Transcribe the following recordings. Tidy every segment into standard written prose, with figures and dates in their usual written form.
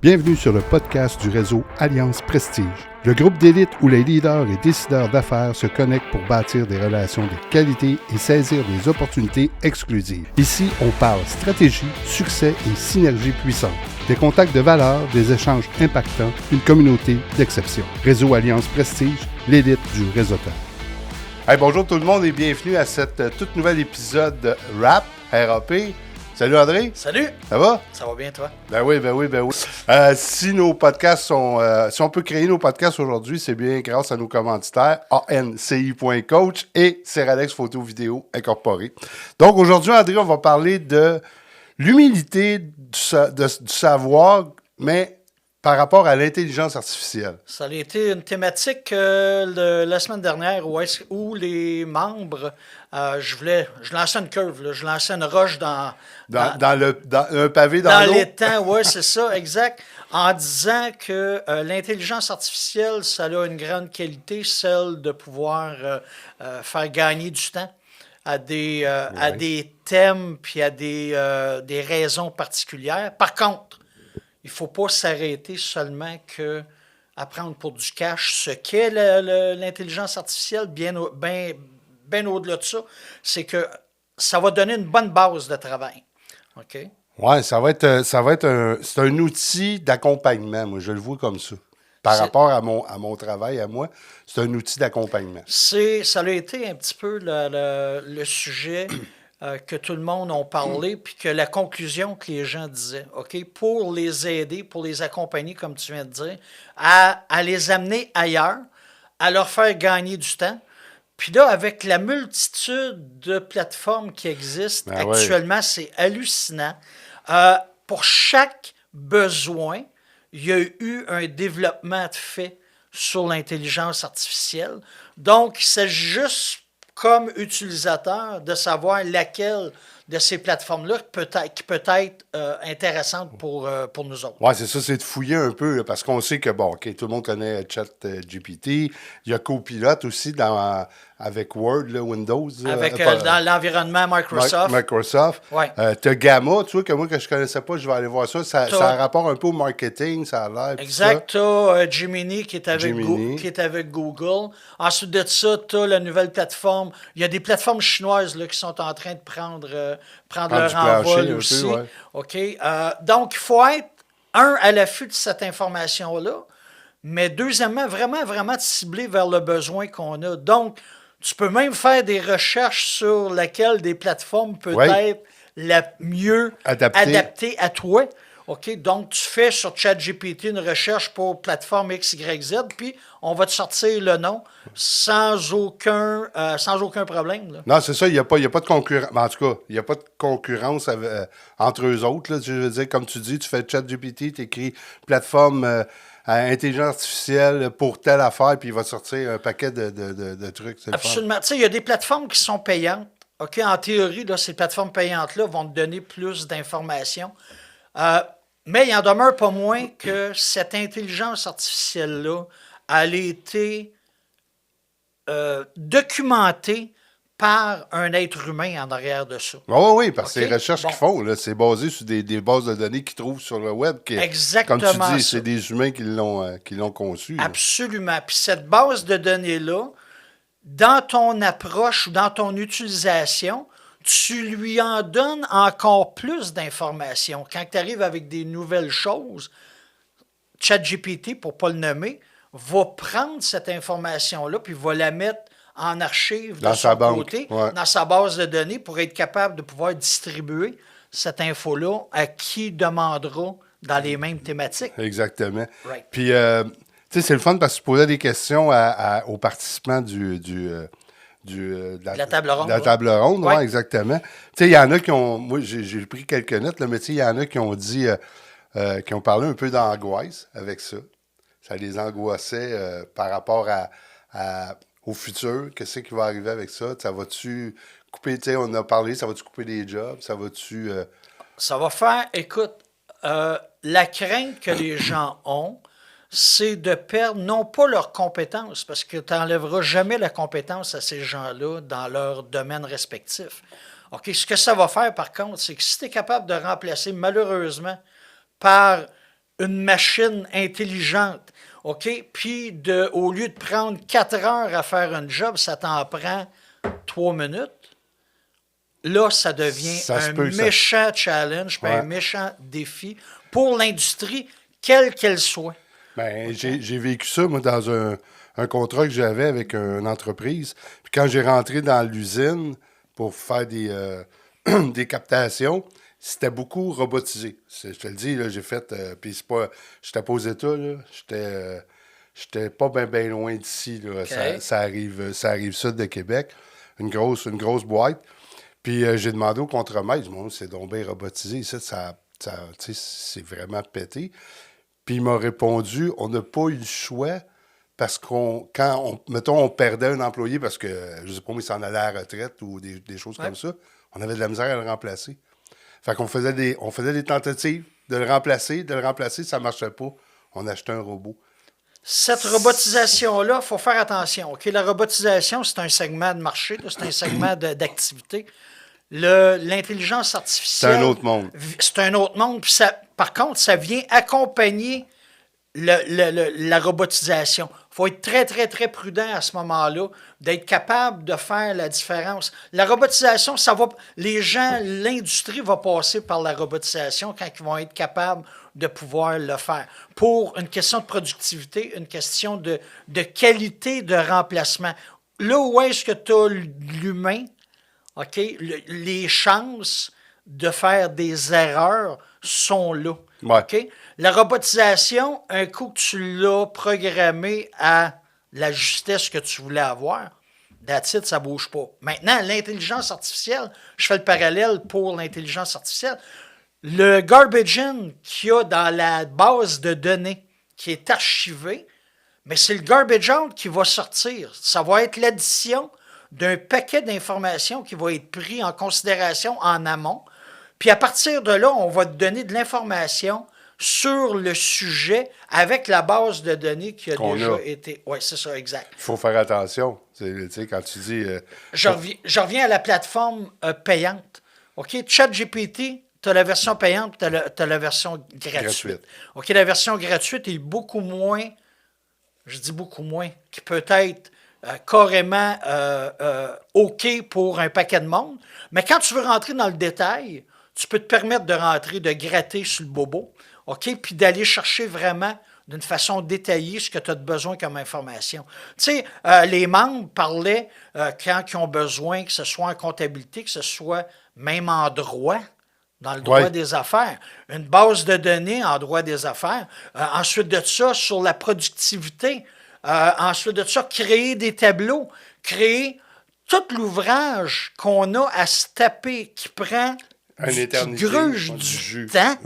Bienvenue sur le podcast du réseau Alliance Prestige, le groupe d'élite où les leaders et décideurs d'affaires se connectent pour bâtir des relations de qualité et saisir des opportunités exclusives. Ici, on parle stratégie, succès et synergie puissante. Des contacts de valeur, des échanges impactants, une communauté d'exception. Réseau Alliance Prestige, l'élite du réseautage. Hey, bonjour tout le monde et bienvenue à cette tout nouvel épisode de RAP. Salut André. Salut. Ça va? Ça va bien, toi? Ben oui. Si nos podcasts sont... si on peut créer nos podcasts aujourd'hui, c'est bien grâce à nos commanditaires, anci.coach et Seralex Photo Vidéo Incorporé. Donc aujourd'hui, André, on va parler de l'humilité du savoir, mais par rapport à l'intelligence artificielle. Ça a été une thématique la semaine dernière où les membres, je lançais une curve, là, je lançais une roche dans un pavé dans l'eau. Dans les temps, oui, c'est ça, exact. En disant que l'intelligence artificielle, ça a une grande qualité, celle de pouvoir faire gagner du temps à des thèmes puis à des raisons particulières. Par contre, il ne faut pas s'arrêter seulement à prendre pour du cash ce qu'est l'intelligence artificielle, bien au-delà de ça. C'est que ça va donner une bonne base de travail. OK? Oui, c'est un outil d'accompagnement, moi, je le vois comme ça. Par rapport à mon travail, à moi, c'est un outil d'accompagnement. Ça a été un petit peu le sujet que tout le monde a parlé, puis que la conclusion que les gens disaient, OK, pour les aider, pour les accompagner, comme tu viens de dire, à les amener ailleurs, à leur faire gagner du temps. Puis là, avec la multitude de plateformes qui existent actuellement, c'est hallucinant. Pour chaque besoin, il y a eu un développement de fait sur l'intelligence artificielle. Donc, il s'agit juste, comme utilisateur, de savoir laquelle de ces plateformes-là qui peut être intéressante pour nous autres. Oui, c'est ça, c'est de fouiller un peu, là, parce qu'on sait que, bon, OK, tout le monde connaît ChatGPT. Il y a Copilot aussi avec Word, là, Windows. Dans l'environnement Microsoft. Microsoft. Ouais. Tu as Gamma, tu vois, que moi, que je ne connaissais pas, je vais aller voir ça. Ça a rapport un peu au marketing, ça a l'air. Exact. Tu as Gemini qui est avec Google. Ensuite de ça, tu as la nouvelle plateforme. Il y a des plateformes chinoises là, qui sont en train de prendre leur envol aussi. Peu, ouais. OK. Donc, il faut être, à l'affût de cette information-là, mais deuxièmement, vraiment de cibler vers le besoin qu'on a. Donc, tu peux même faire des recherches sur laquelle des plateformes peut être la mieux adaptée à toi. OK, donc tu fais sur ChatGPT une recherche pour plateforme XYZ, puis on va te sortir le nom sans aucun problème. Là. Non, c'est ça, il n'y a pas de concurrence. En tout cas, il n'y a pas de concurrence entre eux autres. Là. Je veux dire, comme tu dis, tu fais ChatGPT, tu écris plateforme intelligence artificielle pour telle affaire, puis il va te sortir un paquet de trucs. Absolument. Tu sais, il y a des plateformes qui sont payantes. OK, en théorie, là, ces plateformes payantes-là vont te donner plus d'informations. Mais il en demeure pas moins que cette intelligence artificielle-là, elle a été documentée par un être humain en arrière de ça. Oui, parce que les recherches qu'ils font, là, c'est basé sur des bases de données qu'ils trouvent sur le web. Exactement. Comme tu dis, c'est des humains qui l'ont conçu. Absolument. Puis cette base de données-là, dans ton approche ou dans ton utilisation, tu lui en donnes encore plus d'informations. Quand tu arrives avec des nouvelles choses, ChatGPT, pour ne pas le nommer, va prendre cette information-là puis va la mettre en archive de son côté, dans sa base de données, pour être capable de pouvoir distribuer cette info-là à qui demandera dans les mêmes thématiques. Exactement. Right. Puis, tu sais, c'est le fun parce que tu posais des questions aux participants de la table ronde. De la table ronde, oui, exactement. Tu sais, il y en a qui ont... Moi, j'ai pris quelques notes, là, mais tu sais, il y en a qui ont dit... qui ont parlé un peu d'angoisse avec ça. Ça les angoissait par rapport au futur. Qu'est-ce qui va arriver avec ça? Ça va-tu couper... Tu sais, on a parlé, ça va-tu couper des jobs? Ça va-tu... Ça va faire... Écoute, la crainte que les gens ont, c'est de perdre non pas leurs compétences, parce que tu n'enlèveras jamais la compétence à ces gens-là dans leur domaine respectif. OK, ce que ça va faire, par contre, c'est que si tu es capable de remplacer, malheureusement, par une machine intelligente, OK? Puis, au lieu de prendre 4 heures à faire un job, ça t'en prend 3 minutes. Là, ça devient un méchant challenge, puis un méchant défi pour l'industrie, quelle qu'elle soit. Ben, j'ai vécu ça, moi, dans un contrat que j'avais avec une entreprise. Puis quand j'ai rentré dans l'usine pour faire des captations, c'était beaucoup robotisé. Je te le dis, là, j'ai fait... puis c'est pas... J'étais pas aux États, là. J'étais pas bien loin d'ici, là. Okay. Ça arrive sud de Québec. Une grosse boîte. Puis j'ai demandé au contremaître, c'est donc bien robotisé. C'est vraiment pété. Puis il m'a répondu, on n'a pas eu le choix parce mettons, on perdait un employé parce que, je sais pas, il s'en allait à la retraite ou des choses comme ça, on avait de la misère à le remplacer. Fait qu'on faisait des tentatives de le remplacer, ça marchait pas. On achetait un robot. Cette robotisation-là, il faut faire attention. OK? La robotisation, c'est un segment de marché, c'est un segment d'activité. L'intelligence artificielle... C'est un autre monde. C'est un autre monde. Puis par contre, ça vient accompagner la robotisation. Il faut être très, très, très prudent à ce moment-là, d'être capable de faire la différence. La robotisation, les gens, l'industrie va passer par la robotisation quand ils vont être capables de pouvoir le faire. Pour une question de productivité, une question de qualité de remplacement. Là où est-ce que tu as l'humain, OK, les chances de faire des erreurs sont là. Ouais. OK? La robotisation, un coup que tu l'as programmé à la justesse que tu voulais avoir, that's it, ça ne bouge pas. Maintenant, l'intelligence artificielle, je fais le parallèle pour l'intelligence artificielle. Le garbage in qu'il y a dans la base de données qui est archivé, mais c'est le garbage out qui va sortir. Ça va être l'addition d'un paquet d'informations qui va être pris en considération en amont. Puis à partir de là, on va te donner de l'information sur le sujet avec la base de données qui a déjà été... Oui, c'est ça, exact. Il faut faire attention. Tu sais, quand tu dis... Je reviens à la plateforme payante. OK? ChatGPT, tu as la version payante, tu as la version gratuite. OK, la version gratuite est beaucoup moins... Je dis beaucoup moins, qui peut être carrément OK pour un paquet de monde. Mais quand tu veux rentrer dans le détail, tu peux te permettre de rentrer, de gratter sur le bobo, OK, puis d'aller chercher vraiment d'une façon détaillée ce que tu as besoin comme information. Tu sais, les membres parlaient quand ils ont besoin, que ce soit en comptabilité, que ce soit même en droit, dans le droit des affaires, une base de données en droit des affaires. Ensuite de ça, sur la productivité. Ensuite de ça, créer des tableaux, créer tout l'ouvrage qu'on a à se taper, qui prend qui gruge du temps.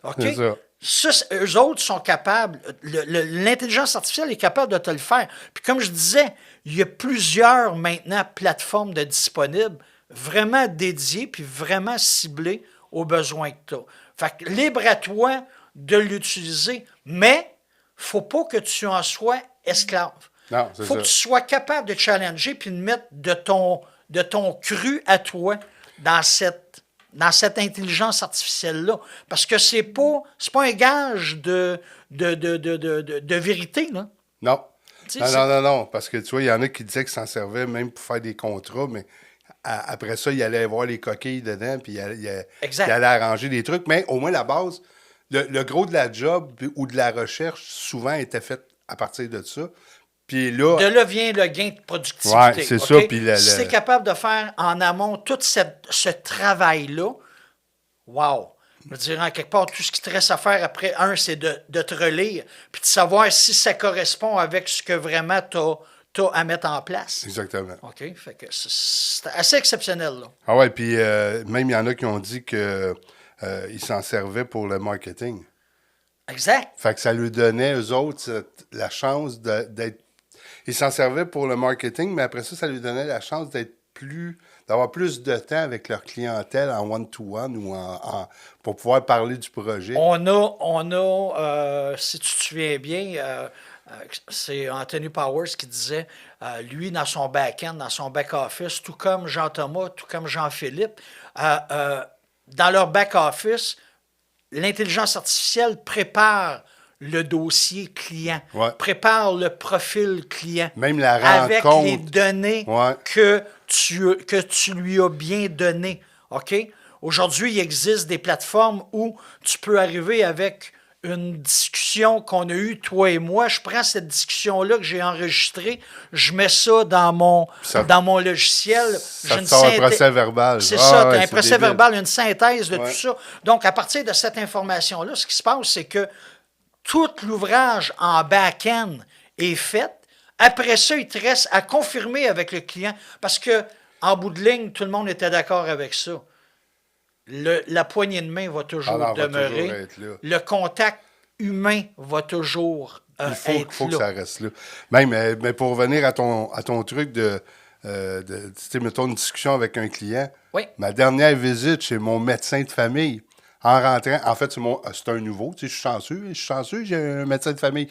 Okay? Ça, eux autres sont capables, l'intelligence artificielle est capable de te le faire. Puis comme je disais, il y a plusieurs maintenant plateformes de disponibles vraiment dédiées puis vraiment ciblées aux besoins que tu as. Fait que libre à toi de l'utiliser, mais il ne faut pas que tu en sois esclave. Il faut que tu sois capable de challenger puis de mettre de ton cru à toi dans cette intelligence artificielle-là. Parce que c'est pas un gage de vérité, là. Non. Non. Parce que tu vois, il y en a qui disaient qu'ils s'en servaient même pour faire des contrats, mais après ça, il allait voir les coquilles dedans, puis il allait arranger des trucs. Mais au moins, la base, le gros de la job ou de la recherche, souvent, était fait à partir de ça. Puis là, de là vient le gain de productivité. Oui, c'est ça. Puis si tu es capable de faire en amont tout ce travail-là, wow! Je dirais, en quelque part, tout ce qui te reste à faire après, c'est de te relire, puis de savoir si ça correspond avec ce que vraiment tu as à mettre en place. Exactement. OK? Fait que c'est assez exceptionnel, là. Ah ouais, puis même il y en a qui ont dit qu'ils s'en servaient pour le marketing. Exact. Fait que ça lui donnait, eux autres, la chance d'être... Ils s'en servaient pour le marketing, mais après ça, ça lui donnait la chance d'avoir plus de temps avec leur clientèle en one-to-one ou pour pouvoir parler du projet. On a si tu te souviens bien, c'est Anthony Powers qui disait, lui, dans son back-end, dans son back-office, tout comme Jean-Thomas, tout comme Jean-Philippe, dans leur back-office, l'intelligence artificielle prépare le dossier client, prépare le profil client. Même la avec rencontre. les données que tu lui as bien données. OK? Aujourd'hui, il existe des plateformes où tu peux arriver avec une discussion qu'on a eue, toi et moi. Je prends cette discussion-là que j'ai enregistrée, je mets ça dans mon logiciel. Ça te sort un procès verbal. C'est ça, tu as un procès verbal, une synthèse de tout ça. Donc, à partir de cette information-là, ce qui se passe, c'est que tout l'ouvrage en back-end est fait. Après ça, il te reste à confirmer avec le client parce que en bout de ligne, tout le monde était d'accord avec ça. La poignée de main va toujours demeurer. Va toujours être là. Le contact humain va toujours être là. Il faut que ça reste là. Même, mais pour revenir à ton truc mettons une discussion avec un client, ma dernière visite chez mon médecin de famille, en rentrant, en fait, c'est un nouveau, je suis chanceux, j'ai un médecin de famille.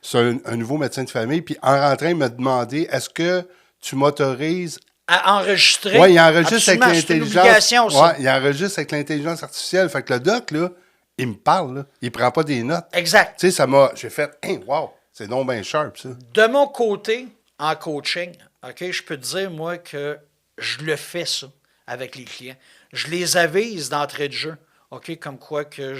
C'est un nouveau médecin de famille, puis en rentrant, il m'a demandé, est-ce que tu m'autorises à enregistrer? Oui, il enregistre avec l'intelligence. Il enregistre avec l'intelligence artificielle. Fait que le doc, là, il me parle, là, il prend pas des notes. Exact. Tu sais, j'ai fait, wow, c'est donc bien sharp, ça. De mon côté, en coaching, OK, je peux te dire, moi, que je le fais, ça, avec les clients. Je les avise d'entrée de jeu. OK, comme quoi que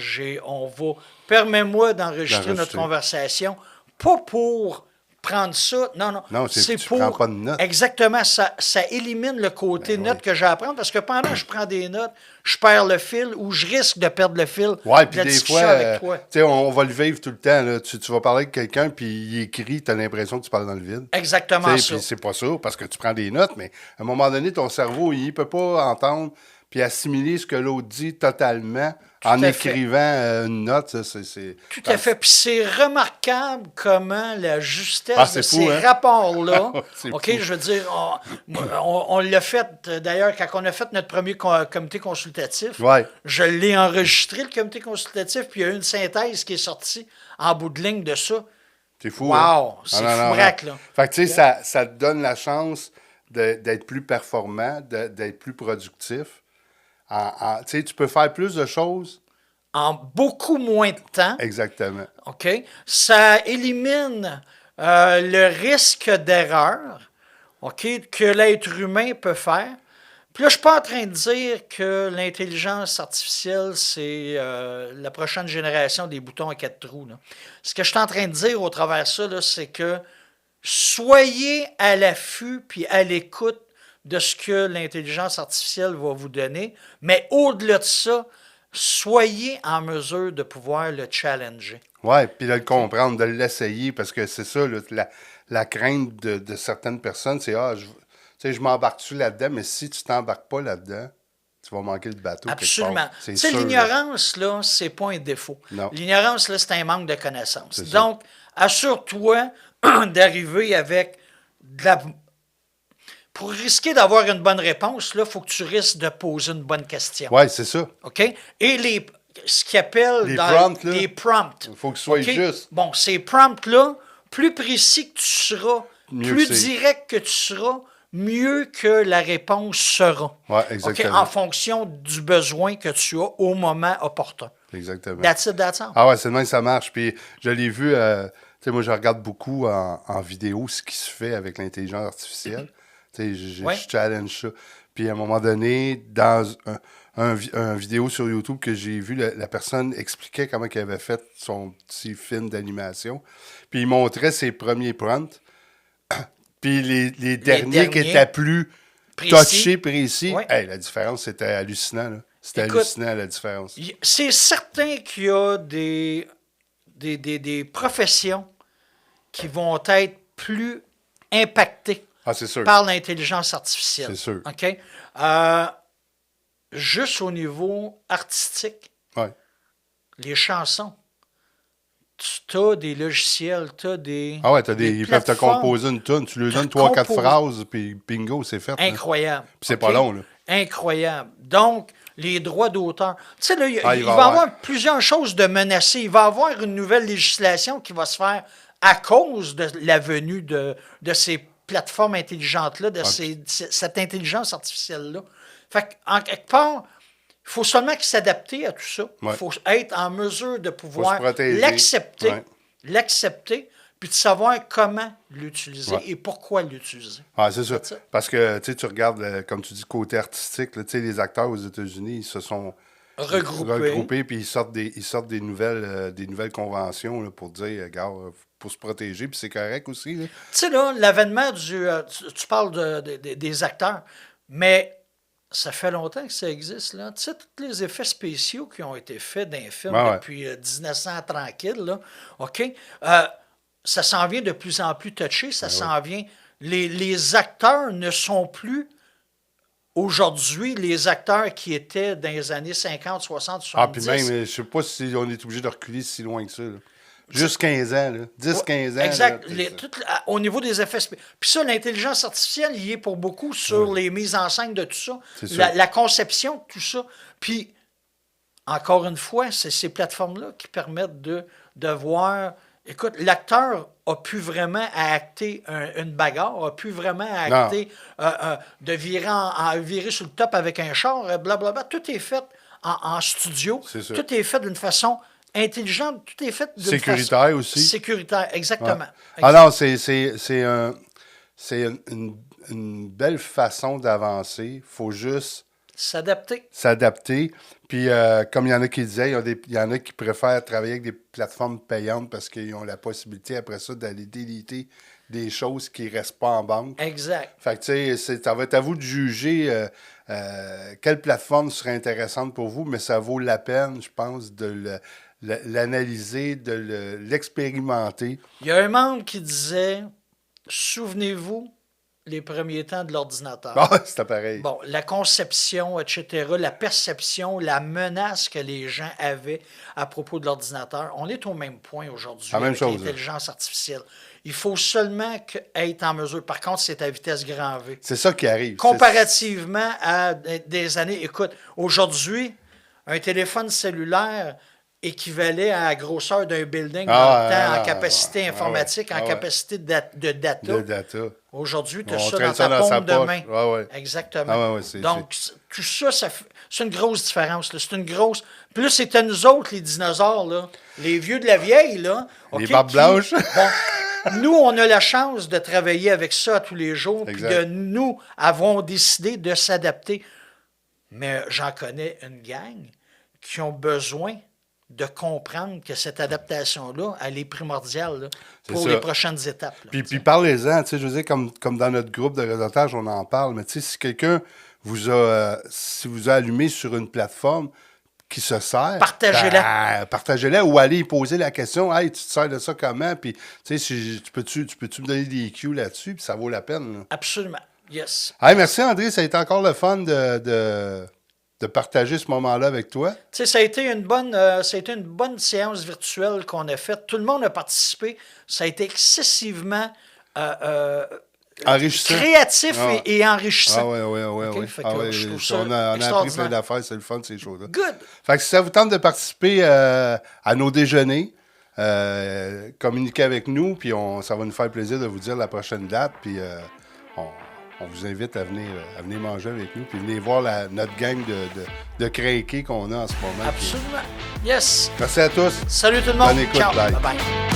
permets-moi d'enregistrer notre conversation, pas pour prendre ça, non, c'est pour... prends pas de notes. Exactement, ça élimine le côté notes que j'ai à prendre, parce que pendant que je prends des notes, je perds le fil ou je risque de perdre le fil de la discussion fois, avec toi. Tu sais, on va le vivre tout le temps, là. Tu vas parler avec quelqu'un, puis il écrit, tu as l'impression que tu parles dans le vide. Exactement ça. Puis c'est pas ça, parce que tu prends des notes, mais à un moment donné, ton cerveau, il peut pas entendre puis assimiler ce que l'autre dit totalement en écrivant une note. C'est tout à fait. Puis c'est remarquable comment la justesse de ces rapports-là, OK, je veux dire, on l'a fait, d'ailleurs, quand on a fait notre premier comité consultatif, je l'ai enregistré, le comité consultatif, puis il y a eu une synthèse qui est sortie en bout de ligne de ça. C'est fou. Wow, c'est fou-rac, là. Fait que, tu sais, ça te donne la chance d'être plus performant, d'être plus productif. Tu peux faire plus de choses. En beaucoup moins de temps. Exactement. OK? Ça élimine le risque d'erreur, OK, que l'être humain peut faire. Puis là, je ne suis pas en train de dire que l'intelligence artificielle, c'est la prochaine génération des boutons à 4 trous. Là. Ce que je suis en train de dire au travers de ça, là, c'est que soyez à l'affût puis à l'écoute de ce que l'intelligence artificielle va vous donner, mais au-delà de ça, soyez en mesure de pouvoir le challenger. Oui, puis de le comprendre, de l'essayer, parce que c'est ça, là, la crainte de certaines personnes, c'est je m'embarque-tu là-dedans, mais si tu t'embarques pas là-dedans, tu vas manquer le bateau. Absolument. Tu sais, l'ignorance, là, c'est pas un défaut. Non. L'ignorance, là, c'est un manque de connaissances. Donc, assure-toi d'arriver avec de la... Pour risquer d'avoir une bonne réponse, il faut que tu risques de poser une bonne question. Oui, c'est ça. OK? Et ce qu'ils appellent les prompts. Il faut que ce soit juste. Bon, ces prompts-là, plus précis que tu seras, plus direct que tu seras, mieux que la réponse sera. Oui, exactement. Okay? En fonction du besoin que tu as au moment opportun. Exactement. That's it, that's all. Ah ouais, c'est le même que ça marche. Puis je l'ai vu, moi je regarde beaucoup en vidéo ce qui se fait avec l'intelligence artificielle. Je challenge ça. Puis à un moment donné, dans un vidéo sur YouTube que j'ai vu, la personne expliquait comment elle avait fait son petit film d'animation. Puis il montrait ses premiers prompts. Puis les derniers qui étaient plus touchés, précis. Ouais. Hey, la différence, c'était hallucinant. Là. C'était hallucinant, la différence. C'est certain qu'il y a des professions qui vont être plus impactées par l'intelligence artificielle. C'est sûr. OK? Juste au niveau artistique, les chansons, tu as des logiciels, tu as des. Ah ouais, ils peuvent te composer une tune. Tu lui donnes 3-4 phrases, puis bingo, c'est fait. Incroyable. Puis c'est pas long, là. Incroyable. Donc, les droits d'auteur. Tu sais, là, il va y avoir plusieurs choses de menacées. Il va y avoir une nouvelle législation qui va se faire à cause de la venue de ces plateformes intelligentes-là, de cette intelligence artificielle-là. Fait qu'en quelque part, Il faut seulement qu'ils s'adapter à tout ça. Il Ouais. faut être en mesure de pouvoir se protéger. l'accepter, Ouais. l'accepter, puis de savoir comment l'utiliser Ouais. et pourquoi l'utiliser. Ah, c'est ça. C'est ça. Parce que tu regardes, comme tu dis, côté artistique, là, les acteurs aux États-Unis, ils se sont regroupés puis ils sortent des nouvelles conventions là, pour dire, regarde, pour se protéger, puis c'est correct aussi. Là. Tu sais, là, l'avènement du. Tu parles des acteurs, mais ça fait longtemps que ça existe, là. Tu sais, tous les effets spéciaux qui ont été faits dans les films Ouais, ouais. depuis 1900 tranquille, là, OK? Ça s'en vient de plus en plus touché, ça s'en vient. Les acteurs ne sont plus aujourd'hui les acteurs qui étaient dans les années 50, 60, 70. Ah, puis même, je sais pas si on est obligé de reculer si loin que ça. Là. Juste 15 ans, là. 10-15 ans. Exact. Là, Au niveau des effets spéciaux. Puis ça, l'intelligence artificielle y est pour beaucoup sur les mises en scène de tout ça, C'est sûr. la conception de tout ça. Puis, encore une fois, c'est ces plateformes-là qui permettent de voir. Écoute, l'acteur a pu vraiment à acter une bagarre, a pu vraiment à acter de virer sur le top avec un char, blablabla. Tout est fait en studio. C'est ça. Tout est fait d'une façon intelligente. Tout est fait d'une sécuritaire façon aussi. sécuritaire, exactement. Ouais. Ah non, c'est une belle façon d'avancer. Il faut juste s'adapter. Puis, comme il y en a qui disaient, il y en a qui préfèrent travailler avec des plateformes payantes parce qu'ils ont la possibilité, après ça, d'aller déliter des choses qui ne restent pas en banque. Exact. Fait que, tu sais, ça va être à vous de juger quelle plateforme serait intéressante pour vous, mais ça vaut la peine, je pense, de l'analyser, de l'expérimenter. Il y a un membre qui disait, souvenez-vous, les premiers temps de l'ordinateur. Ah, c'était pareil. Bon, la conception, etc., la perception, la menace que les gens avaient à propos de l'ordinateur, on est au même point aujourd'hui avec l'intelligence artificielle. Il faut seulement être en mesure. Par contre, c'est à vitesse grand V. C'est ça qui arrive. Comparativement à des années... Écoute, aujourd'hui, un téléphone cellulaire équivalait à la grosseur d'un building dans le temps en capacité informatique, en capacité de data. De data. Aujourd'hui, tu as ça dans ta paume de main. Ouais. Exactement. Donc, tout ça, c'est une grosse différence. Là. C'est une grosse... Puis là, c'était nous autres, les dinosaures, là, les vieux de la vieille. Là, les barbes blanches. Nous, on a la chance de travailler avec ça tous les jours, puis nous avons décidé de s'adapter. Mais j'en connais une gang qui ont besoin de comprendre que cette adaptation-là, elle est primordiale là, pour les prochaines étapes. Là, puis parlez-en, je veux dire, comme dans notre groupe de réseautage, on en parle, mais si quelqu'un vous a allumé sur une plateforme qui se sert, partagez-la ou allez poser la question, hey, tu te sers de ça comment? Puis, tu peux-tu me donner des cues là-dessus? Puis ça vaut la peine. Là. Absolument. Yes. Hey, merci André, ça a été encore le fun de partager ce moment-là avec toi. Tu sais, ça a été une bonne séance virtuelle qu'on a faite. Tout le monde a participé. Ça a été excessivement enrichissant. Créatif et enrichissant. Oui. On a appris plein d'affaires, c'est le fun, ces choses-là. Good. Fait que si ça vous tente de participer à nos déjeuners, communiquez avec nous, puis ça va nous faire plaisir de vous dire la prochaine date, puis on vous invite à venir manger avec nous, puis venir voir notre gang de craqués qu'on a en ce moment. Absolument. Yes. Merci à tous. Salut tout le monde. Bonne écoute. Ciao. Bye. Bye-bye.